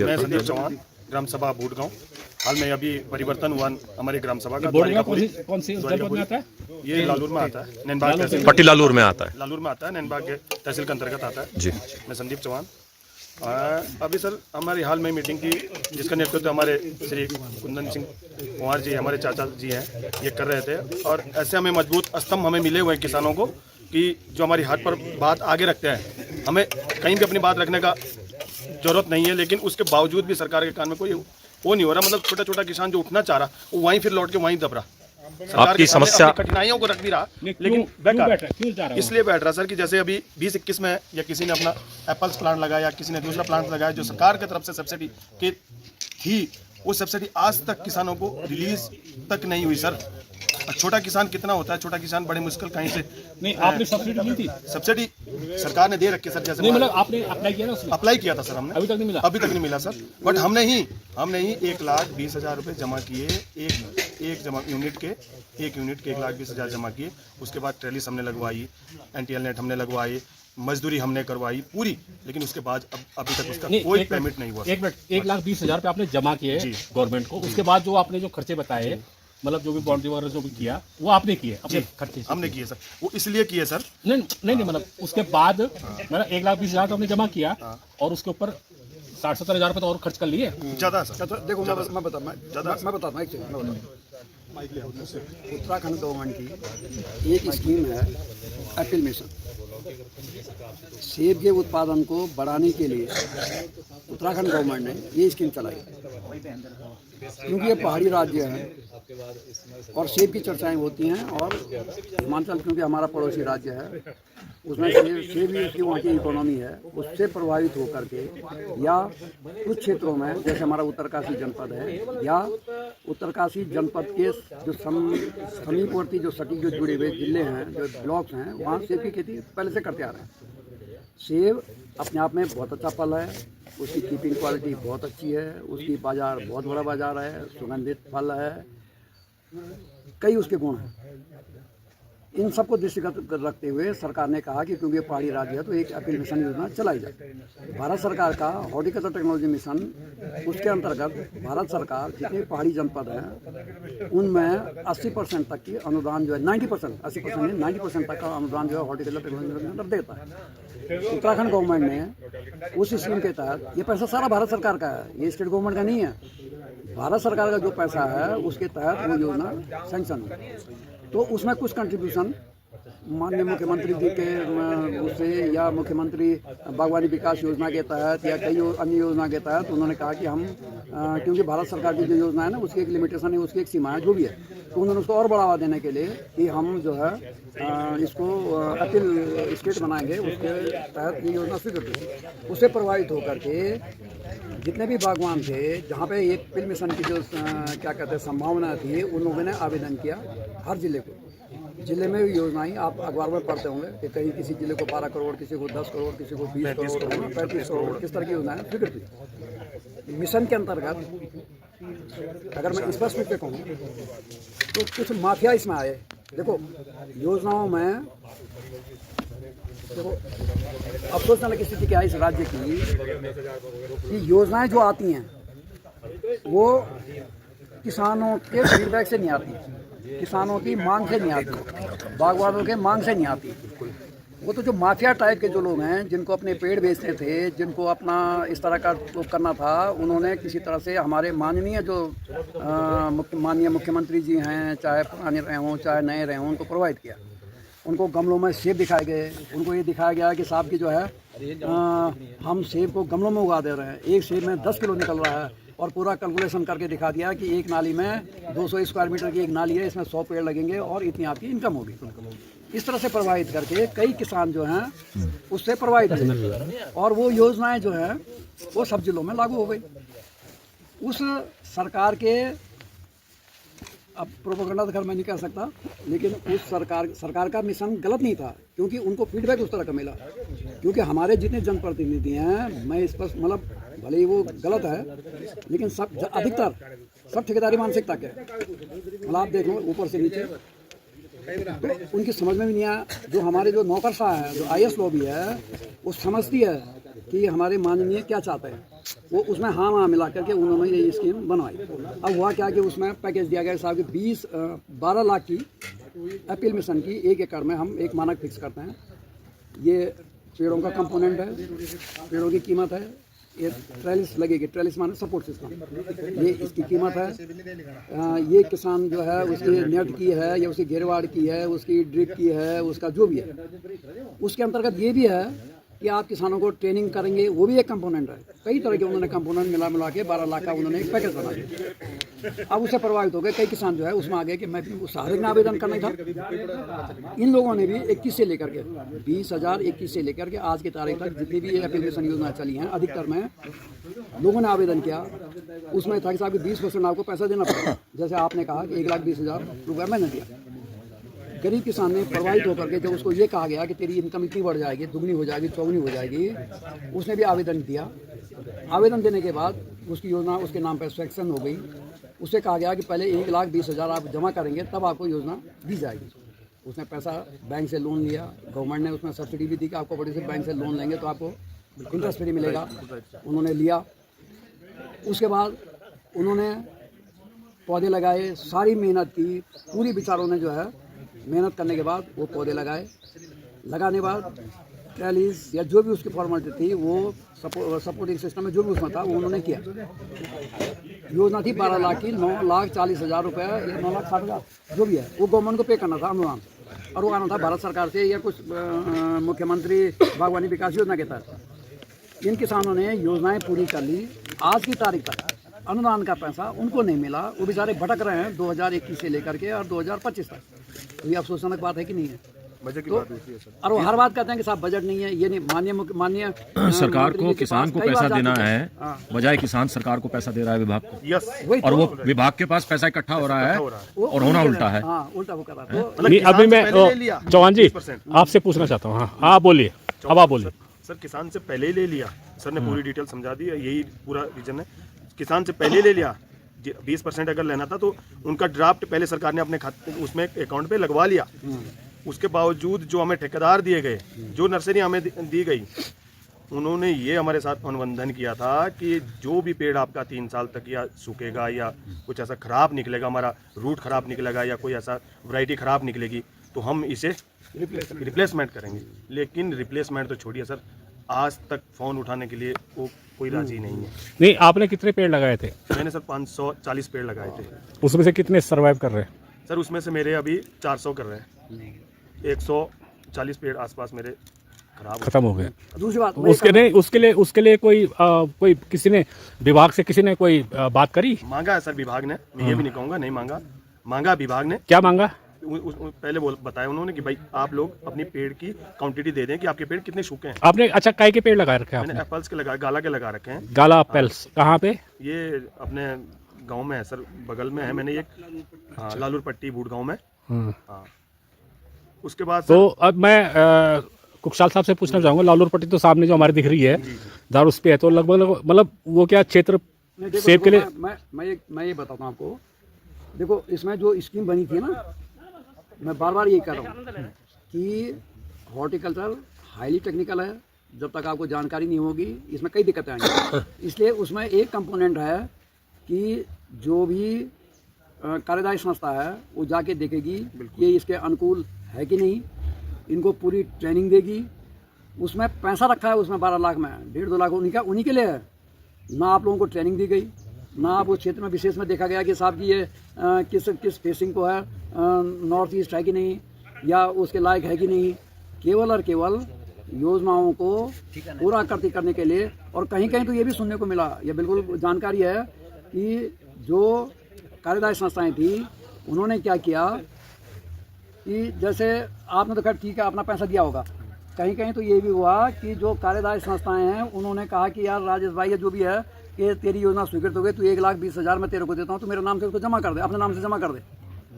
मैं संदीप चौहान, ग्राम सभा बूटगांव। हाल में अभी परिवर्तन हुआ हमारे ग्राम सभा का। कौन सी जनपद में आता है? ये लालूर में आता है, नैनबाग तहसील, पट्टी लालूर में आता है। लालूर में आता है, नैनबाग के तहसील के अंतर्गत आता है। जी, मैं संदीप चौहान। अभी सर हमारी हाल में मीटिंग की, जिसका नेतृत्व हमारे श्री कुंदन सिंह कुमार जी, हमारे चाचा जी हैं, ये कर रहे थे। और ऐसे हमें मजबूत स्तंभ हमें मिले हुए हैं किसानों को, कि जो हमारी हाथ पर बात आगे रखते हैं। हमें कहीं भी अपनी बात रखने का जरूरत नहीं है, लेकिन उसके बावजूद भी सरकार के कान में कोई वो नहीं हो रहा। मतलब छोटा छोटा किसान जो उठना चाह रहा, वो वहीं फिर लौट के वहीं दब रहा। सरकार आपकी समस्या कठिनाइयों को रख भी रहा, लेकिन बेकार इसलिए बैठ रहा सर कि जैसे अभी 2021 में या किसी ने अपना एप्पल्स प्लांट लगाया, किसी ने दूसरा प्लांट लगाया, जो सरकार की तरफ से सब्सिडी की थी, वो सब्सिडी आज तक किसानों को रिलीज तक नहीं हुई सर। छोटा किसान कितना होता है? छोटा किसान बड़े मुश्किल कहीं से नहीं। आपने सब्सिडी ली थी? सब्सिडी सरकार ने दे रखी सर। जैसे नहीं, मतलब आपने अप्लाई किया ना उसमें? अप्लाई किया था सर हमने, अभी तक नहीं मिला? अभी तक नहीं मिला सर। बट हमने ही 1,20,000 रुपये जमा किए, एक यूनिट के 1,20,000 जमा किए। उसके बाद ट्रेलिस हमने लगवाई, एनटीएल नेट हमने लगवाई, मजदूरी हमने करवाई पूरी, लेकिन उसके बाद अभी तक उसका कोई पेमेंट नहीं हुआ। 1,20,000 रुपये आपने जमा किए गवर्नमेंट को। उसके बाद जो आपने जो खर्चे बताए, मतलब जो भी बाउंड्री वगैरह जो भी किया, वो आपने किए अपने खर्चे? हमने किए सर, वो इसलिए किए सर। नहीं, मतलब उसके बाद मतलब 1,20,000 आपने जमा किया और उसके ऊपर 60-70 हज़ार रुपये तो और खर्च कर लिए। ज़्यादा सर। देखो मैं बताता हूँ एक चीज़। उत्तराखंड गवर्नमेंट की एक स्कीम है एप्पल मिशन। सेब के उत्पादन को बढ़ाने के लिए उत्तराखंड गवर्नमेंट ने ये स्कीम चलाई, क्योंकि ये पहाड़ी राज्य है और सेब की चर्चाएं होती हैं। और हिमाचल क्योंकि हमारा पड़ोसी राज्य है, उसमें सेब ही उसकी वहाँ की इकोनॉमी है, उससे प्रभावित होकर के या कुछ क्षेत्रों में, जैसे हमारा उत्तरकाशी जनपद है, या उत्तरकाशी जनपद के जो समीपवर्ती जो सटीक जो जुड़े हुए जिले हैं, जो ब्लॉक्स हैं, वहाँ सेब की खेती पहले से करते आ रहे हैं। सेब अपने आप में बहुत अच्छा फल है, उसकी कीपिंग क्वालिटी बहुत अच्छी है, उसकी बाज़ार बहुत बड़ा बाज़ार है, सुगंधित फल है, कई उसके गुण हैं। इन सबको दृष्टिगत रखते हुए सरकार ने कहा कि क्योंकि पहाड़ी राज्य है तो एक एप्पल मिशन योजना चलाई जाए। भारत सरकार का हॉर्टिकल्चर टेक्नोलॉजी मिशन, उसके अंतर्गत भारत सरकार जितने पहाड़ी जनपद हैं उनमें 80% तक की अनुदान जो है 90%, 80% नहीं 90% तक का अनुदान जो है हॉर्टिकल्चर टेक्नोलॉजी मिशन के अंदर देता है। उत्तराखंड गवर्नमेंट ने उस स्कीम के तहत, ये पैसा सारा भारत सरकार का है, ये स्टेट गवर्नमेंट का नहीं है, भारत सरकार का जो पैसा है उसके तहत वो योजना सैंक्शन है। तो उसमें कुछ कंट्रीब्यूशन माननीय मुख्यमंत्री जी के उससे, या मुख्यमंत्री बागवानी विकास योजना के तहत, या कई अन्य योजना के तहत उन्होंने कहा कि हम क्योंकि भारत सरकार की जो योजना है ना, उसकी एक लिमिटेशन है, उसकी एक सीमा है जो भी है, तो उन्होंने उसको और बढ़ावा देने के लिए कि हम जो है इसको एप्पल स्टेट बनाएंगे, उसके तहत ये योजना स्वीकृत हुई। उससे प्रभावित होकर के जितने भी बागवान थे, जहाँ पे ये एप्पल मिशन की जो क्या कहते हैं संभावना थी, उन लोगों ने आवेदन किया। हर जिले को, जिले में योजनाएं आप अखबार में पढ़ते होंगे कि कहीं किसी जिले को 12 करोड़, किसी को 10 करोड़, किसी को 20 करोड़, 35 करोड़, किस तरह की योजनाएं स्वीकृत हुई। मिशन के अंतर्गत अगर मैं स्पष्ट रूप से कहूँ तो कुछ माफिया इसमें आए। देखो योजनाओं में, देखो अफसोसजनक स्थिति क्या है इस राज्य की कि योजनाएं जो आती हैं वो किसानों के फीडबैक से नहीं आती, किसानों की मांग से नहीं आती, बागवानों के मांग से नहीं आती। वो तो जो माफिया टाइप के जो लोग हैं, जिनको अपने पेड़ बेचने थे, जिनको अपना इस तरह का करना था, उन्होंने किसी तरह से हमारे माननीय जो माननीय मुख्यमंत्री जी हैं, चाहे पुराने रहे हों चाहे नए रहे हों, उनको प्रोवाइड किया। उनको गमलों में सेब दिखाए गए, उनको ये दिखाया गया कि साहब की जो है हम सेब को गमलों में उगा दे रहे हैं, एक सेब में 10 किलो निकल रहा है, और पूरा कैलकुलेशन करके दिखा दिया कि एक नाली में 200 स्क्वायर मीटर की एक नाली है, इसमें 100 पेड़ लगेंगे और इतनी आपकी इनकम होगी। इस तरह से प्रभावित करके कई किसान जो हैं उससे प्रभावित हुए, और वो योजनाएं जो है वो सब जिलों में लागू हो गई। उस सरकार के, अब प्रोपेगेंडा तो खैर मैं नहीं कह सकता, लेकिन उस सरकार का मिशन गलत नहीं था, क्योंकि उनको फीडबैक उस तरह का मिला। क्योंकि हमारे जितने जनप्रतिनिधि हैं, मैं इस पर मतलब भले ही वो गलत है, लेकिन सब अधिकतर सब ठेकेदारी मानसिकता के, मतलब आप देख लो ऊपर से नीचे, तो उनकी समझ में भी नहीं आया। जो हमारे जो नौकरशाह है, जो IAS लॉबी है, वो समझती है कि हमारे माननीय क्या चाहते हैं, वो उसमें हाँ मिला करके उन्होंने ये स्कीम बनवाई। अब हुआ क्या कि उसमें पैकेज दिया गया साहब कि 12 लाख की अपील मिशन की 1 एकड़ में हम एक मानक फिक्स करते हैं। ये पेड़ों का कंपोनेंट है, पेड़ों की कीमत है, ये ट्रेलिस लगेगी, ट्रेलिस माने सपोर्ट सिस्टम, ये इसकी कीमत है। ये किसान जो है उसकी नेट की है या उसकी घेरवाड़ की है, उसकी ड्रिप की है, उसका जो भी है। उसके अंतर्गत ये भी है कि आप किसानों को ट्रेनिंग करेंगे, वो भी एक कंपोनेंट है। कई तरह के उन्होंने कंपोनेंट मिला के 12 लाख का उन्होंने एक पैकेज बना दिया। अब उससे प्रभावित हो गए कई किसान जो है उसमें आ गए कि मैं भी उस सहारे में आवेदन करना था। इन लोगों ने भी 21 से लेकर के 20,021 से लेकर के आज की तारीख तक जितनी भी एप्लीकेशन योजना चली हैं अधिकतर में लोगों ने आवेदन किया। उसमें था कि साहब 20% आपको पैसा देना पड़ेगा। जैसे आपने कहा कि 1,20,000 रुपये मैंने दिया। गरीब किसान ने प्रभावित होकर के जब उसको ये कहा गया कि तेरी इनकम इतनी बढ़ जाएगी, दुगनी हो जाएगी, चौगुनी हो जाएगी, उसने भी आवेदन दिया। आवेदन देने के बाद उसकी योजना उसके नाम पर सैंक्शन हो गई। उससे कहा गया कि पहले 1,20,000 आप जमा करेंगे तब आपको योजना दी जाएगी। उसने पैसा बैंक से लोन लिया, गवर्नमेंट ने उसमें सब्सिडी भी दी कि आपको बड़े से बैंक से लोन लेंगे तो आपको इंटरेस्ट फ्री मिलेगा। उन्होंने लिया। उसके बाद उन्होंने पौधे लगाए, सारी मेहनत की, पूरी विचारों ने जो है मेहनत करने के बाद वो पौधे लगाए। लगाने बाद ट्रेलिस या जो भी उसकी फॉर्मेलिटी थी वो सपोर्टिंग सिस्टम में जो भी उसमें था वो उन्होंने किया। योजना थी 12 लाख की, 9,40,000 रुपये या 9,60,000 जो भी है वो गवर्नमेंट को पे करना था अनुदान, और वो आना था भारत सरकार से या कुछ मुख्यमंत्री बागवानी विकास योजना के तहत। इन किसानों ने योजनाएं पूरी कर ली। आज की तारीख तक अनुदान का पैसा उनको नहीं मिला। वो बेचारे भटक रहे हैं 2021 से लेकर के और 2025 तक। तो ये अफसोसजनक बात है कि नहीं है? बजट की तो बात होती है सर। और वो हर बात कहते हैं कि साहब बजट नहीं है, ये नहीं। माननीय सरकार को किसान को पैसा देना है, हाँ। बजाय किसान सरकार को पैसा दे रहा है विभाग को, यस, वही और तो। वो विभाग के पास पैसा इकट्ठा हो रहा है और होना उल्टा है। हाँ, उल्टा वो कर रहा है। तो मतलब नहीं, किसान अभी से मैं पहले ले लिया चौहान जी 20%। आपसे पूछना चाहता हूँ। हाँ आप बोलिए, अब आप बोलिए। सर किसान से पहले ही ले लिया। सर ने पूरी डिटेल समझा दी, यही पूरा रीजन है। किसान से पहले ले लिया। 20% अगर लेना था तो उनका ड्राफ्ट पहले सरकार ने अपने खाते उसमें अकाउंट पे लगवा लिया। उसके बावजूद जो हमें ठेकेदार दिए गए, जो नर्सरी हमें दी गई, उन्होंने ये हमारे साथ अनुबंधन किया था कि जो भी पेड़ आपका 3 साल तक या सूखेगा या कुछ ऐसा खराब निकलेगा, हमारा रूट खराब निकलेगा या कोई ऐसा वैरायटी खराब निकलेगी तो हम इसे रिप्लेसमेंट करेंगे। लेकिन रिप्लेसमेंट तो छोड़िए सर, आज तक फ़ोन उठाने के लिए वो कोई राजी नहीं है। नहीं, आपने कितने पेड़ लगाए थे? मैंने सर 540 पेड़ लगाए थे। उसमें से कितने सर्वाइव कर रहे हैं? सर उसमें से मेरे अभी 400 कर रहे हैं। 140 पेड़ आसपास मेरे खराब खत्म हो गए। दूसरी बात उसके लिए कोई किसी ने विभाग से किसी ने कोई बात करी? मांगा है सर विभाग ने, मैं ये भी नहीं कहूँगा नहीं मांगा विभाग ने। क्या मांगा? पहले बताया उन्होंने कि भाई आप लोग अपनी पेड़ की क्वांटिटी दे दें कि आपके पेड़ कितने सूखे हैं। आपने अच्छा काय के पेड़ लगाए रखे हैं? मैंने एप्पल्स के गाला के लगा रखे हैं। गाला एप्पल्स कहाँ पे? ये अपने गांव में है सर, बगल में है। मैंने एक लालूर पट्टी बूढ़ गांव में। हाँ। उसके बाद तो अब मैं कुकसाल साहब से पूछना चाहूँगा, लालूर पट्टी तो सामने जो हमारी दिख रही है दार उस पे है, तो लगभग मतलब वो क्या क्षेत्र सेब के लिए? मैं ये बताता हूँ आपको। देखो इसमें जो स्कीम बनी थी ना, मैं बार बार यही कर रहा हूँ कि हॉर्टिकल्चर हाईली टेक्निकल है। जब तक आपको जानकारी नहीं होगी इसमें कई दिक्कतें आएंगी। इसलिए उसमें एक कंपोनेंट है कि जो भी कार्यदायी संस्था है वो जाके देखेगी ये इसके अनुकूल है कि नहीं, इनको पूरी ट्रेनिंग देगी। उसमें पैसा रखा है, उसमें 12 लाख में 1.5-2 लाख उन्हीं के लिए है। ना आप लोगों को ट्रेनिंग दी गई, ना आप उस क्षेत्र में विशेष में देखा गया कि साहब की ये किस फेसिंग को है, नॉर्थ ईस्ट है कि नहीं या उसके लायक है कि नहीं। केवल और केवल योजनाओं को पूरा करने के लिए। और कहीं कहीं तो ये भी सुनने को मिला, यह बिल्कुल जानकारी है कि जो कार्यदायी संस्थाएं थी उन्होंने क्या किया कि जैसे आपने तो खैर ठीक है अपना पैसा दिया होगा, कहीं कहीं तो ये भी हुआ कि जो कार्यदायी संस्थाएं हैं उन्होंने कहा कि यार राजेश भाई जो भी है कि तेरी योजना स्वीकृत हो गई, तू 1,20,000 मैं तेरे को देता हूँ, तो मेरे नाम से उसको जमा कर दे, अपने नाम से जमा कर दे।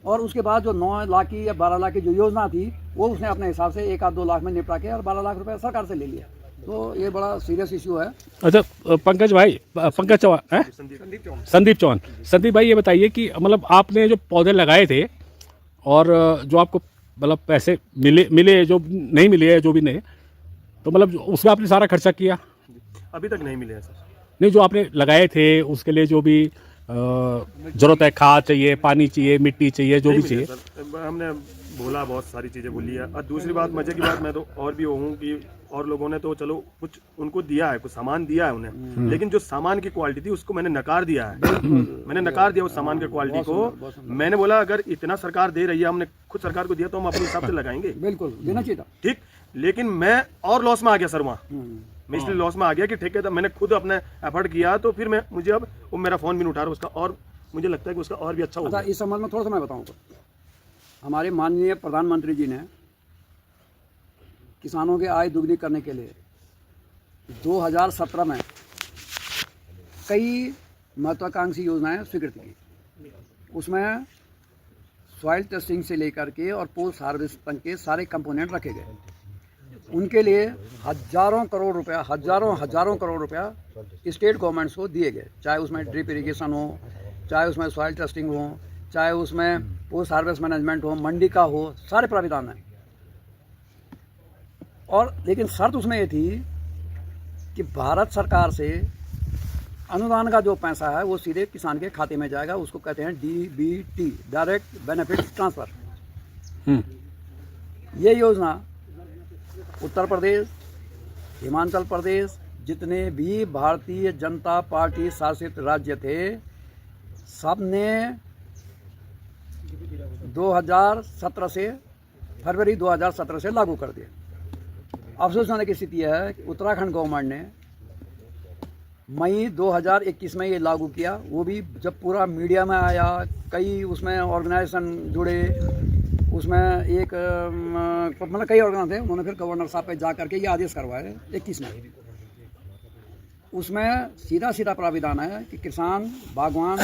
और उसके बाद जो 9 लाख की या 12 लाख की जो योजना थी वो उसने अपने हिसाब से 1-2 लाख में निपटा के और 12 लाख रुपए सरकार से ले लिया। तो ये बड़ा सीरियस इशू है। अच्छा पंकज चौहान, संदीप चौहान भाई ये बताइए कि मतलब आपने जो पौधे लगाए थे और जो आपको मतलब पैसे मिले जो नहीं मिले जो भी नहीं, तो मतलब उसका आपने सारा खर्चा किया? अभी तक नहीं मिले हैं सर। नहीं, जो आपने लगाए थे उसके लिए जो भी जरूरत है, खाद चाहिए, पानी चाहिए, मिट्टी चाहिए, जो भी नहीं मिले चाहिए। सर, हमने बोला, बहुत सारी चीज़ें बोली है। और दूसरी बात, मजे की बात, मैं तो और भी हूँ कि और लोगों ने तो चलो कुछ उनको दिया है, कुछ सामान दिया है उन्हें, लेकिन जो सामान की क्वालिटी थी उसको मैंने नकार दिया है। मैंने नकार दिया उस सामान की क्वालिटी को। मैंने बोला अगर इतना सरकार दे रही है, हमने खुद सरकार को दिया, तो हम अपने हिसाब से लगाएंगे, बिल्कुल देना चाहिए था। ठीक। लेकिन मैं और लॉस में आ गया सर वहाँ, मैं इसलिए लॉस में आ गया कि ठेकेदार, मैंने खुद अपने एफर्ट किया, तो फिर मुझे अब वो मेरा फ़ोन भी नहीं उठा रहा उसका, और मुझे लगता है कि उसका और भी अच्छा होगा। अच्छा, इस संबंध में थोड़ा सा मैं बताऊँ तो हमारे माननीय प्रधानमंत्री जी ने किसानों की आय दुगनी करने के लिए 2017 में कई महत्वाकांक्षी योजनाएं स्वीकृत की। उसमें सॉइल टेस्टिंग से लेकर के और पोस्ट हार्वेस्ट तक के सारे कंपोनेंट रखे गए। उनके लिए हजारों करोड़ रुपया स्टेट गवर्नमेंट्स को दिए गए, चाहे उसमें ड्रिप इरिगेशन हो, चाहे उसमें सॉइल टेस्टिंग हो, चाहे उसमें पोस्ट हार्वेस्ट मैनेजमेंट हो, मंडी का हो, सारे प्राविधान हैं। और लेकिन शर्त उसमें ये थी कि भारत सरकार से अनुदान का जो पैसा है वो सीधे किसान के खाते में जाएगा, उसको कहते हैं DBT, डायरेक्ट बेनिफिट ट्रांसफ़र। ये योजना उत्तर प्रदेश, हिमाचल प्रदेश, जितने भी भारतीय जनता पार्टी शासित राज्य थे, सब ने 2017 से फरवरी 2017 से लागू कर दिए। अफसोस होने की स्थिति है कि उत्तराखंड गवर्नमेंट ने मई 2021 में ये लागू किया। वो भी जब पूरा मीडिया में आया, कई उसमें ऑर्गेनाइजेशन जुड़े, उसमें एक मतलब कई ऑर्गेनाइजेशन थे, उन्होंने फिर गवर्नर साहब पे जा करके ये आदेश करवाए 21 में। उसमें सीधा प्राविधान है कि किसान बागवान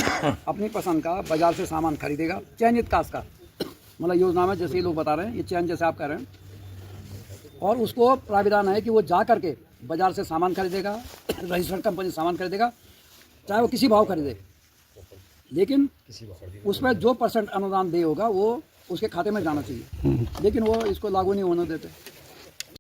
अपनी पसंद का बाजार से सामान खरीदेगा, चयनित कास्ट का, मतलब योजना में जैसे ये लोग बता रहे हैं, ये चयन जैसे आप कह रहे हैं, और उसको प्राविधान है कि वो जा करके बाजार से सामान खरीदेगा, रजिस्टर्ड कंपनी से सामान खरीदेगा, चाहे वो किसी भाव खरीदे, लेकिन उसमें जो % अनुदान दे होगा वो उसके खाते में जाना चाहिए। लेकिन वो इसको लागू नहीं होने देते।